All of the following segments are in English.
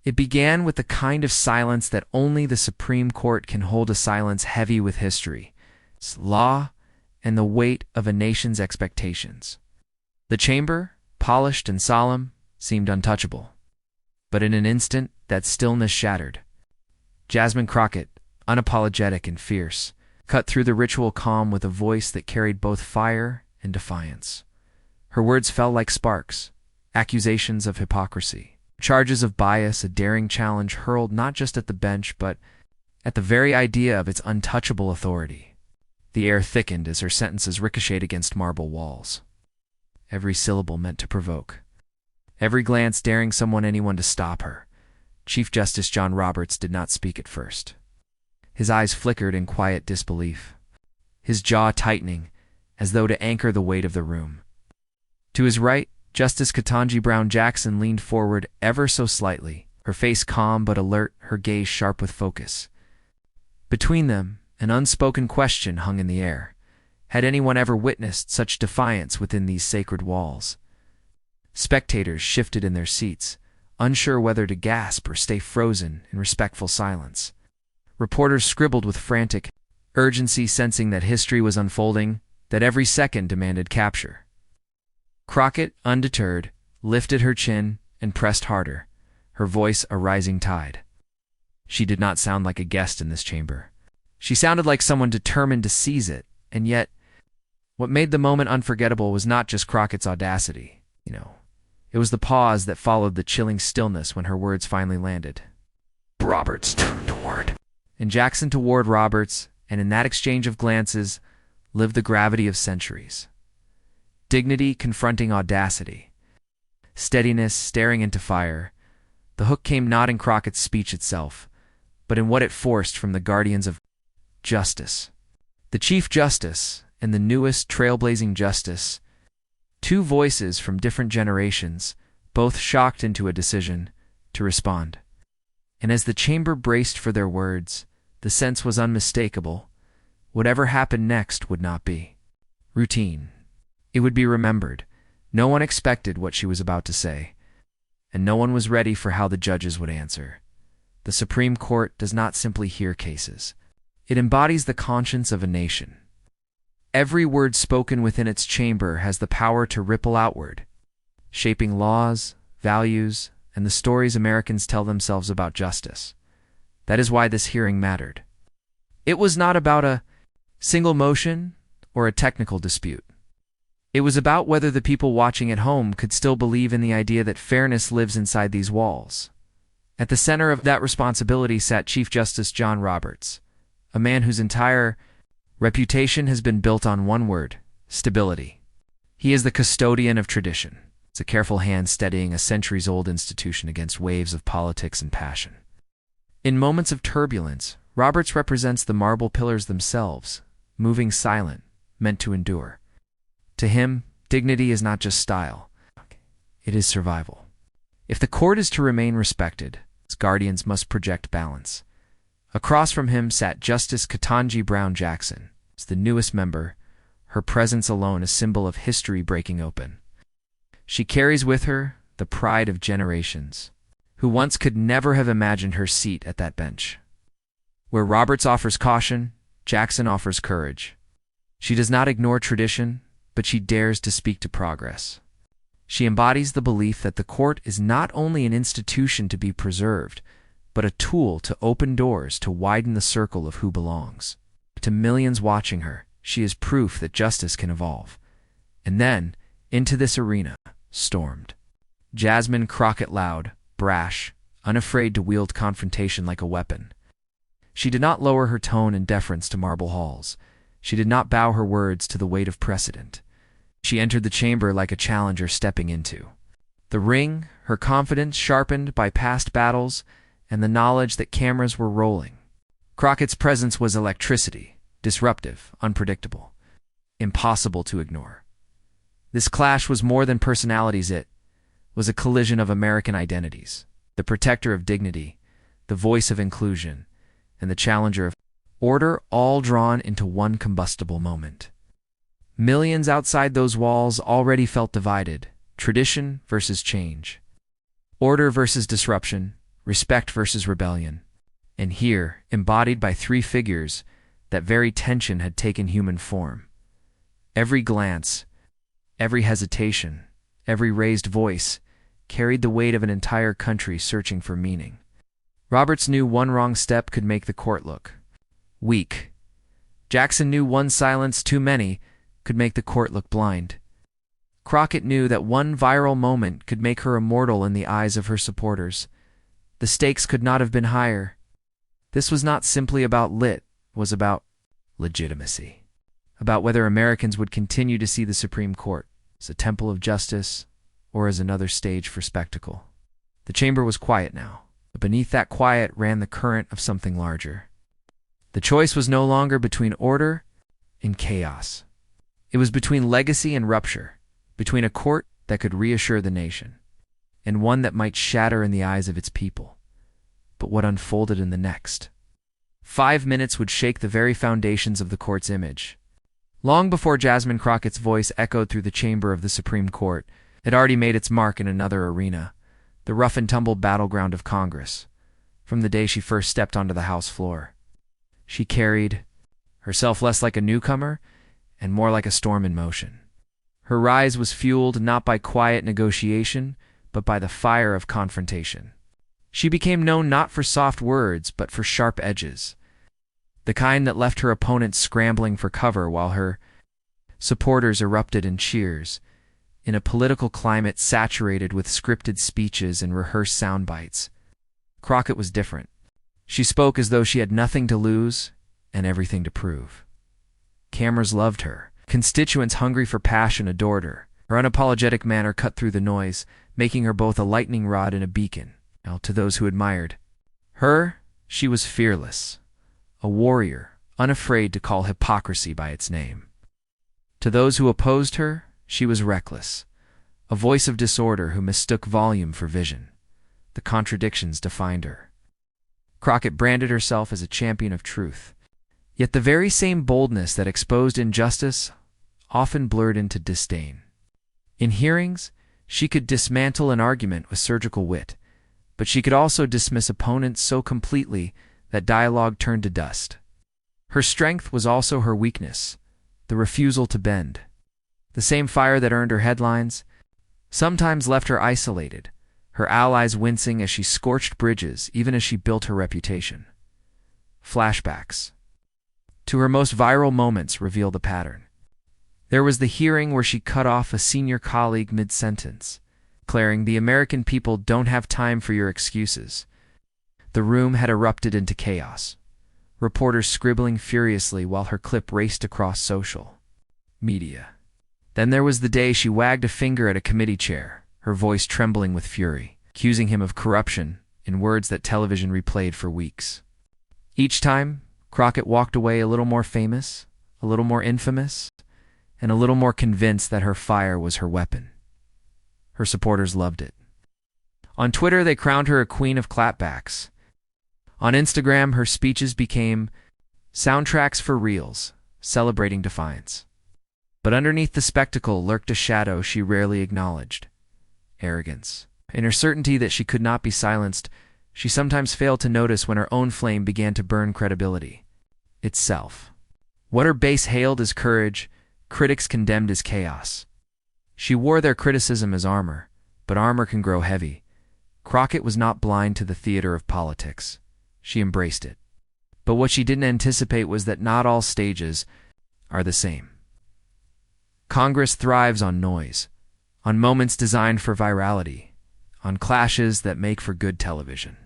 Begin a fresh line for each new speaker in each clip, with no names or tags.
It began with the kind of silence that only the Supreme Court can hold, a silence heavy with history, law, and the weight of a nation's expectations. The chamber, polished and solemn, seemed untouchable. But in an instant, that stillness shattered. Jasmine Crockett, unapologetic and fierce, cut through the ritual calm with a voice that carried both fire and defiance. Her words fell like sparks, accusations of hypocrisy, charges of bias, a daring challenge hurled not just at the bench but at the very idea of its untouchable authority. The air thickened as her sentences ricocheted against marble walls. Every syllable meant to provoke. Every glance daring anyone to stop her. Chief Justice John Roberts did not speak at first. His eyes flickered in quiet disbelief, his jaw tightening as though to anchor the weight of the room. To his right, Justice Ketanji Brown Jackson leaned forward ever so slightly, her face calm but alert, her gaze sharp with focus. Between them, an unspoken question hung in the air. Had anyone ever witnessed such defiance within these sacred walls? Spectators shifted in their seats, unsure whether to gasp or stay frozen in respectful silence. Reporters scribbled with frantic urgency, sensing that history was unfolding, that every second demanded capture. Crockett, undeterred, lifted her chin and pressed harder, her voice a rising tide. She did not sound like a guest in this chamber. She sounded like someone determined to seize it, and yet, what made the moment unforgettable was not just Crockett's audacity, It was the pause that followed the chilling stillness when her words finally landed. Roberts turned toward. And Jackson toward Roberts, and in that exchange of glances lived the gravity of centuries. Dignity confronting audacity. Steadiness staring into fire. The hook came not in Crockett's speech itself, but in what it forced from the guardians of justice. The Chief Justice and the newest trailblazing justice, two voices from different generations, both shocked into a decision to respond. And as the chamber braced for their words, the sense was unmistakable. Whatever happened next would not be routine. It would be remembered. No one expected what she was about to say, and no one was ready for how the judges would answer. The Supreme Court does not simply hear cases. It embodies the conscience of a nation. Every word spoken within its chamber has the power to ripple outward, shaping laws, values, and the stories Americans tell themselves about justice. That is why this hearing mattered. It was not about a single motion or a technical dispute. It was about whether the people watching at home could still believe in the idea that fairness lives inside these walls. At the center of that responsibility sat Chief Justice John Roberts, a man whose entire reputation has been built on one word: stability. He is the custodian of tradition. It's a careful hand steadying a centuries-old institution against waves of politics and passion. In moments of turbulence, Roberts represents the marble pillars themselves, moving silent, meant to endure. To him, dignity is not just style. It is survival. If the court is to remain respected, its guardians must project balance. Across from him sat Justice Ketanji Brown Jackson. As the newest member, her presence alone a symbol of history breaking open. She carries with her the pride of generations, who once could never have imagined her seat at that bench. Where Roberts offers caution, Jackson offers courage. She does not ignore tradition, but she dares to speak to progress. She embodies the belief that the court is not only an institution to be preserved, but a tool to open doors to widen the circle of who belongs. To millions watching her, she is proof that justice can evolve. And then, into this arena, stormed Jasmine Crockett, loud, brash, unafraid to wield confrontation like a weapon. She did not lower her tone in deference to marble halls. She did not bow her words to the weight of precedent. She entered the chamber like a challenger stepping into the ring, her confidence sharpened by past battles and the knowledge that cameras were rolling. Crockett's presence was electricity, disruptive, unpredictable, impossible to ignore. This clash was more than personalities. It was a collision of American identities, the protector of dignity, the voice of inclusion, and the challenger of order, all drawn into one combustible moment. Millions outside those walls already felt divided, tradition versus change, order versus disruption, respect versus rebellion. And here, embodied by three figures, that very tension had taken human form. Every glance, every hesitation, every raised voice carried the weight of an entire country searching for meaning. Roberts knew one wrong step could make the court look weak. Jackson knew one silence too many could make the court look blind. Crockett knew that one viral moment could make her immortal in the eyes of her supporters. The stakes could not have been higher. This was not simply about it was about legitimacy, about whether Americans would continue to see the Supreme Court as a temple of justice or as another stage for spectacle. The chamber was quiet now, but beneath that quiet ran the current of something larger. The choice was no longer between order and chaos. It was between legacy and rupture, between a court that could reassure the nation, and one that might shatter in the eyes of its people. But what unfolded in the next 5 minutes would shake the very foundations of the court's image. Long before Jasmine Crockett's voice echoed through the chamber of the Supreme Court, it already made its mark in another arena, the rough-and-tumble battleground of Congress. From the day she first stepped onto the House floor, she carried herself less like a newcomer and more like a storm in motion. Her rise was fueled not by quiet negotiation, but by the fire of confrontation. She became known not for soft words, but for sharp edges, the kind that left her opponents scrambling for cover while her supporters erupted in cheers. In a political climate saturated with scripted speeches and rehearsed sound bites, Crockett was different. She spoke as though she had nothing to lose and everything to prove. Cameras loved her. Constituents hungry for passion adored her. Her unapologetic manner cut through the noise, making her both a lightning rod and a beacon. Now, to those who admired her, she was fearless, a warrior, unafraid to call hypocrisy by its name. To those who opposed her, she was reckless, a voice of disorder who mistook volume for vision. The contradictions defined her. Crockett branded herself as a champion of truth. Yet the very same boldness that exposed injustice often blurred into disdain. In hearings, she could dismantle an argument with surgical wit, but she could also dismiss opponents so completely that dialogue turned to dust. Her strength was also her weakness, the refusal to bend. The same fire that earned her headlines sometimes left her isolated, her allies wincing as she scorched bridges even as she built her reputation. Flashbacks to her most viral moments reveal the pattern. There was the hearing where she cut off a senior colleague mid-sentence, declaring, "The American people don't have time for your excuses." The room had erupted into chaos, reporters scribbling furiously while her clip raced across social media. Then there was the day she wagged a finger at a committee chair, her voice trembling with fury, accusing him of corruption in words that television replayed for weeks. Each time, Crockett walked away a little more famous, a little more infamous, and a little more convinced that her fire was her weapon. Her supporters loved it. On Twitter, they crowned her a queen of clapbacks. On Instagram, her speeches became soundtracks for reels, celebrating defiance. But underneath the spectacle lurked a shadow she rarely acknowledged: arrogance. In her certainty that she could not be silenced, she sometimes failed to notice when her own flame began to burn credibility itself. What her base hailed as courage, critics condemned as chaos. She wore their criticism as armor, but armor can grow heavy. Crockett was not blind to the theater of politics. She embraced it. But what she didn't anticipate was that not all stages are the same. Congress thrives on noise, on moments designed for virality, on clashes that make for good television.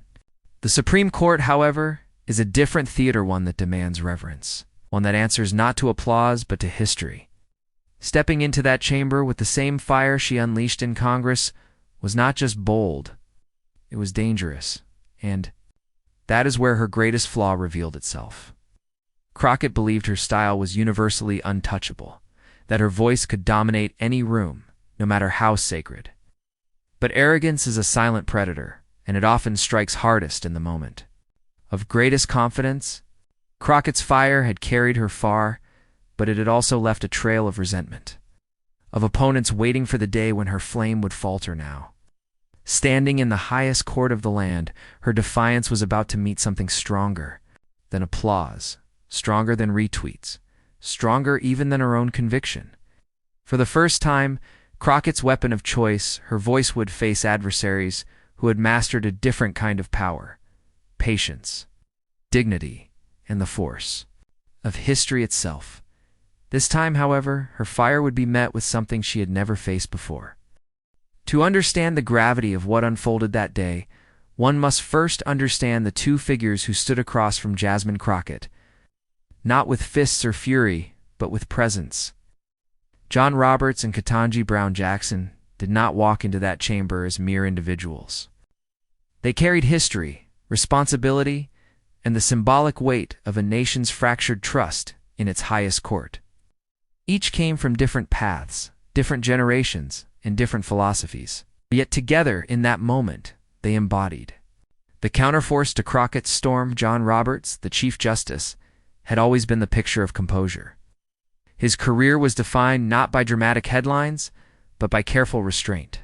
The Supreme Court, however, is a different theater, one that demands reverence, one that answers not to applause but to history. Stepping into that chamber with the same fire she unleashed in Congress was not just bold, it was dangerous, and that is where her greatest flaw revealed itself. Crockett believed her style was universally untouchable, that her voice could dominate any room, no matter how sacred. But arrogance is a silent predator, and it often strikes hardest in the moment of greatest confidence. Crockett's fire had carried her far, but it had also left a trail of resentment, of opponents waiting for the day when her flame would falter now. Standing in the highest court of the land, her defiance was about to meet something stronger than applause, stronger than retweets, stronger even than her own conviction. For the first time, Crockett's weapon of choice, her voice would face adversaries who had mastered a different kind of power: patience, dignity, and the force of history itself. This time, however, her fire would be met with something she had never faced before. To understand the gravity of what unfolded that day, one must first understand the two figures who stood across from Jasmine Crockett, not with fists or fury, but with presence. John Roberts and Ketanji Brown Jackson did not walk into that chamber as mere individuals. They carried history, responsibility, and the symbolic weight of a nation's fractured trust in its highest court. Each came from different paths, different generations, and different philosophies. Yet together, in that moment, they embodied the counterforce to Crockett's storm. John Roberts, the Chief Justice, had always been the picture of composure. His career was defined not by dramatic headlines, but by careful restraint.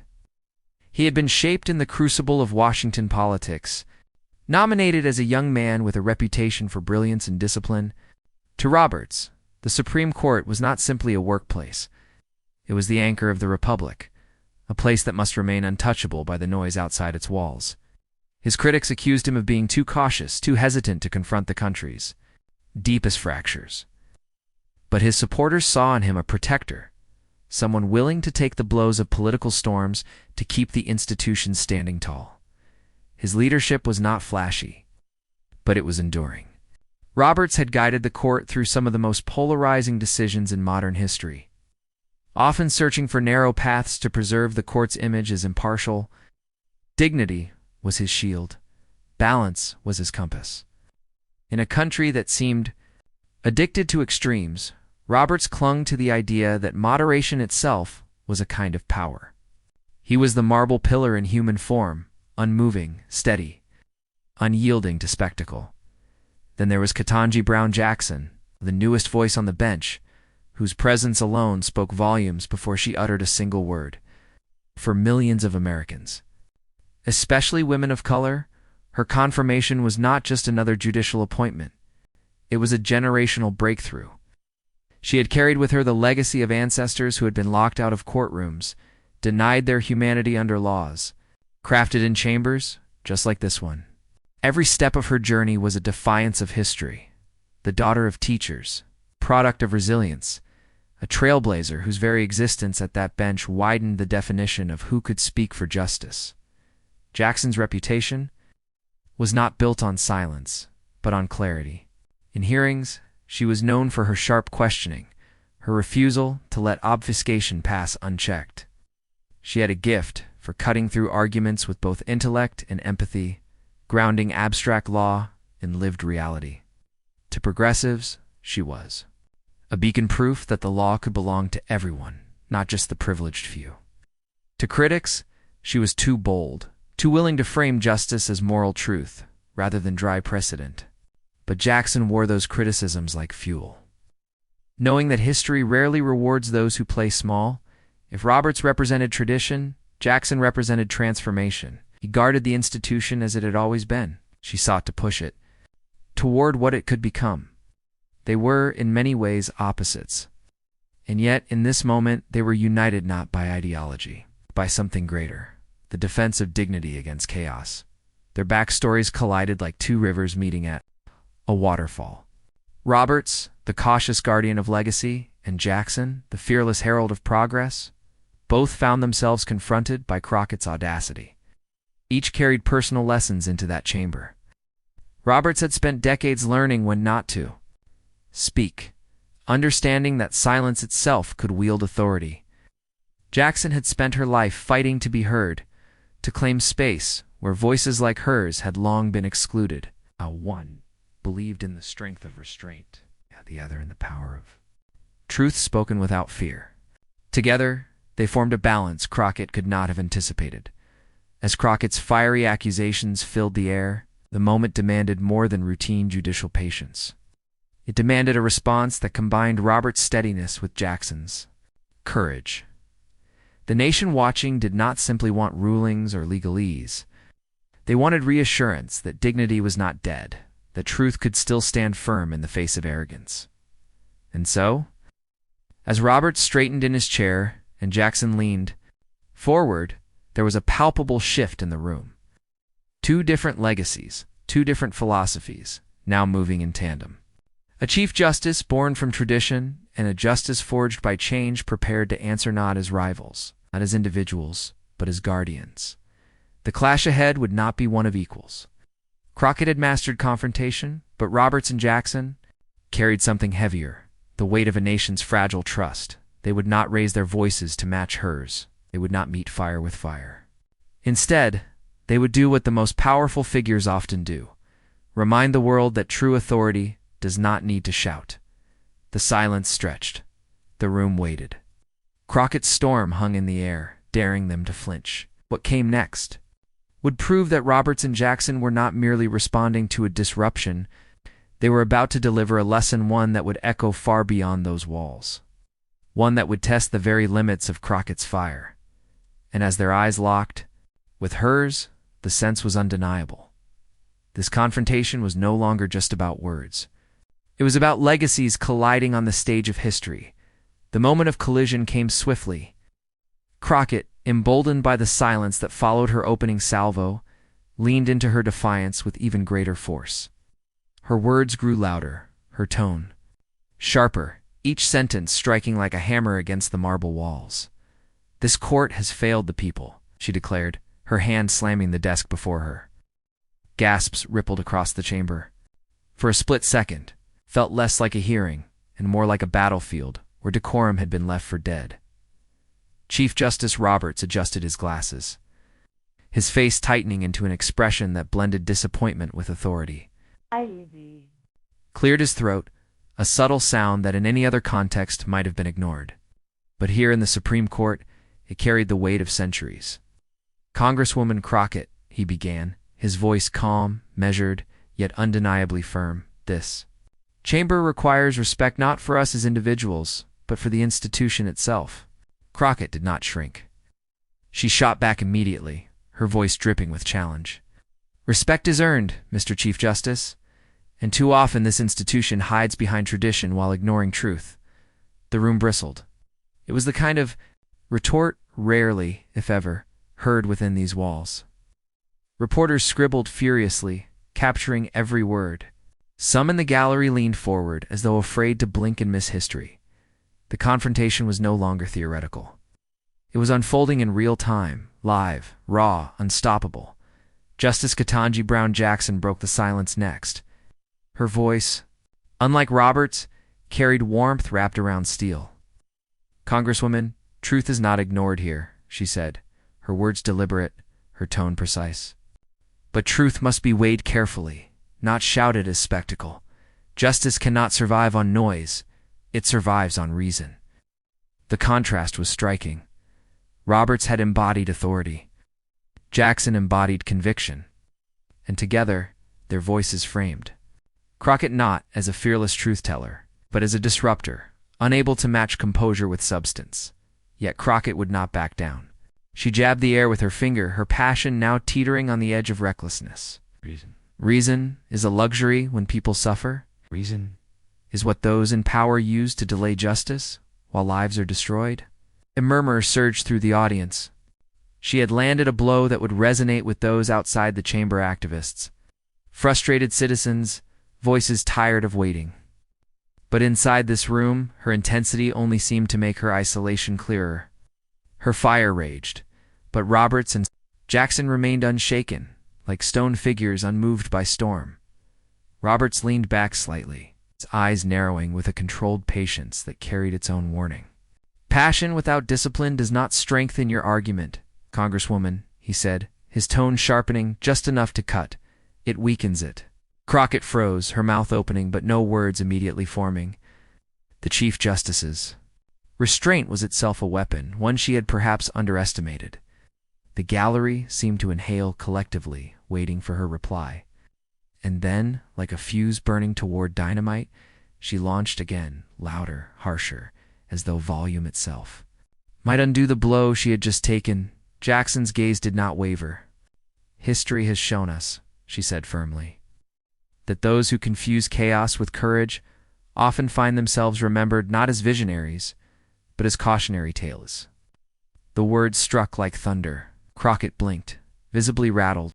He had been shaped in the crucible of Washington politics, nominated as a young man with a reputation for brilliance and discipline. To Roberts, the Supreme Court was not simply a workplace. It was the anchor of the Republic, a place that must remain untouchable by the noise outside its walls. His critics accused him of being too cautious, too hesitant to confront the country's deepest fractures. But his supporters saw in him a protector, someone willing to take the blows of political storms to keep the institutions standing tall. His leadership was not flashy, but it was enduring. Roberts had guided the court through some of the most polarizing decisions in modern history, often searching for narrow paths to preserve the court's image as impartial. Dignity was his shield. Balance was his compass. In a country that seemed addicted to extremes, Roberts clung to the idea that moderation itself was a kind of power. He was the marble pillar in human form, unmoving, steady, unyielding to spectacle. Then there was Ketanji Brown Jackson, the newest voice on the bench, whose presence alone spoke volumes before she uttered a single word. For millions of Americans, especially women of color, her confirmation was not just another judicial appointment. It was a generational breakthrough. She had carried with her the legacy of ancestors who had been locked out of courtrooms, denied their humanity under laws, crafted in chambers just like this one. Every step of her journey was a defiance of history, the daughter of teachers, product of resilience, a trailblazer whose very existence at that bench widened the definition of who could speak for justice. Jackson's reputation was not built on silence, but on clarity. In hearings, she was known for her sharp questioning, her refusal to let obfuscation pass unchecked. She had a gift for cutting through arguments with both intellect and empathy, grounding abstract law in lived reality. To progressives, she was a beacon proof that the law could belong to everyone, not just the privileged few. To critics, she was too bold, too willing to frame justice as moral truth rather than dry precedent. But Jackson wore those criticisms like fuel. Knowing that history rarely rewards those who play small, if Roberts represented tradition, Jackson represented transformation. He guarded the institution as it had always been. She sought to push it toward what it could become. They were, in many ways, opposites. And yet, in this moment, they were united not by ideology, by something greater: the defense of dignity against chaos. Their backstories collided like two rivers meeting at a waterfall. Roberts, the cautious guardian of legacy, and Jackson, the fearless herald of progress, both found themselves confronted by Crockett's audacity. Each carried personal lessons into that chamber. Roberts had spent decades learning when not to speak, understanding that silence itself could wield authority. Jackson had spent her life fighting to be heard, to claim space where voices like hers had long been excluded. One believed in the strength of restraint, the other in the power of truth spoken without fear. Together, they formed a balance Crockett could not have anticipated. As Crockett's fiery accusations filled the air, the moment demanded more than routine judicial patience. It demanded a response that combined Roberts' steadiness with Jackson's courage. The nation watching did not simply want rulings or legalese. They wanted reassurance that dignity was not dead, that truth could still stand firm in the face of arrogance. And so, as Roberts straightened in his chair and Jackson leaned forward, there was a palpable shift in the room. Two different legacies, two different philosophies, now moving in tandem. A Chief Justice born from tradition and a justice forged by change prepared to answer not as rivals, not as individuals, but as guardians. The clash ahead would not be one of equals. Crockett had mastered confrontation, but Roberts and Jackson carried something heavier, the weight of a nation's fragile trust. They would not raise their voices to match hers. They would not meet fire with fire. Instead, they would do what the most powerful figures often do: remind the world that true authority does not need to shout. The silence stretched. The room waited. Crockett's storm hung in the air, daring them to flinch. What came next would prove that Roberts and Jackson were not merely responding to a disruption. They were about to deliver a lesson, one that would echo far beyond those walls, one that would test the very limits of Crockett's fire. And as their eyes locked with hers, the sense was undeniable. This confrontation was no longer just about words. It was about legacies colliding on the stage of history. The moment of collision came swiftly. Crockett, emboldened by the silence that followed her opening salvo, leaned into her defiance with even greater force. Her words grew louder, her tone sharper, each sentence striking like a hammer against the marble walls. "This court has failed the people," she declared, her hand slamming the desk before her. Gasps rippled across the chamber. For a split second, felt less like a hearing and more like a battlefield where decorum had been left for dead. Chief Justice Roberts adjusted his glasses, his face tightening into an expression that blended disappointment with authority. Cleared his throat, a subtle sound that in any other context might have been ignored. But here in the Supreme Court, it carried the weight of centuries. "Congresswoman Crockett," he began, his voice calm, measured, yet undeniably firm, "this chamber requires respect not for us as individuals, but for the institution itself." Crockett did not shrink. She shot back immediately, her voice dripping with challenge. "Respect is earned, Mr. Chief Justice, and too often this institution hides behind tradition while ignoring truth." The room bristled. It was the kind of retort rarely, if ever, heard within these walls. Reporters scribbled furiously, capturing every word. Some in the gallery leaned forward as though afraid to blink and miss history. The confrontation was no longer theoretical. It was unfolding in real time, live, raw, unstoppable. Justice Ketanji Brown Jackson broke the silence next. Her voice, unlike Roberts, carried warmth wrapped around steel. "Congresswoman, truth is not ignored here," she said, her words deliberate, her tone precise. "But truth must be weighed carefully, not shouted as spectacle. Justice cannot survive on noise. It survives on reason." The contrast was striking. Roberts had embodied authority. Jackson embodied conviction. And together, their voices framed Crockett not as a fearless truth-teller, but as a disruptor, unable to match composure with substance. Yet Crockett would not back down. She jabbed the air with her finger, her passion now teetering on the edge of recklessness. Reason is a luxury when people suffer. Reason is what those in power use to delay justice while lives are destroyed. A murmur surged through the audience. She had landed a blow that would resonate with those outside the chamber: activists, frustrated citizens, voices tired of waiting. But inside this room, her intensity only seemed to make her isolation clearer. Her fire raged, but Roberts and Jackson remained unshaken, like stone figures unmoved by storm. Roberts leaned back slightly, his eyes narrowing with a controlled patience that carried its own warning. "Passion without discipline does not strengthen your argument, Congresswoman," he said, his tone sharpening just enough to cut. "It weakens it." Crockett froze, her mouth opening but no words immediately forming. The Chief Justice's restraint was itself a weapon, one she had perhaps underestimated. The gallery seemed to inhale collectively, waiting for her reply. And then, like a fuse burning toward dynamite, she launched again, louder, harsher, as though volume itself. might undo the blow she had just taken. Jackson's gaze did not waver. "History has shown us," she said firmly, "that those who confuse chaos with courage often find themselves remembered not as visionaries, but as cautionary tales." The words struck like thunder. Crockett blinked, visibly rattled.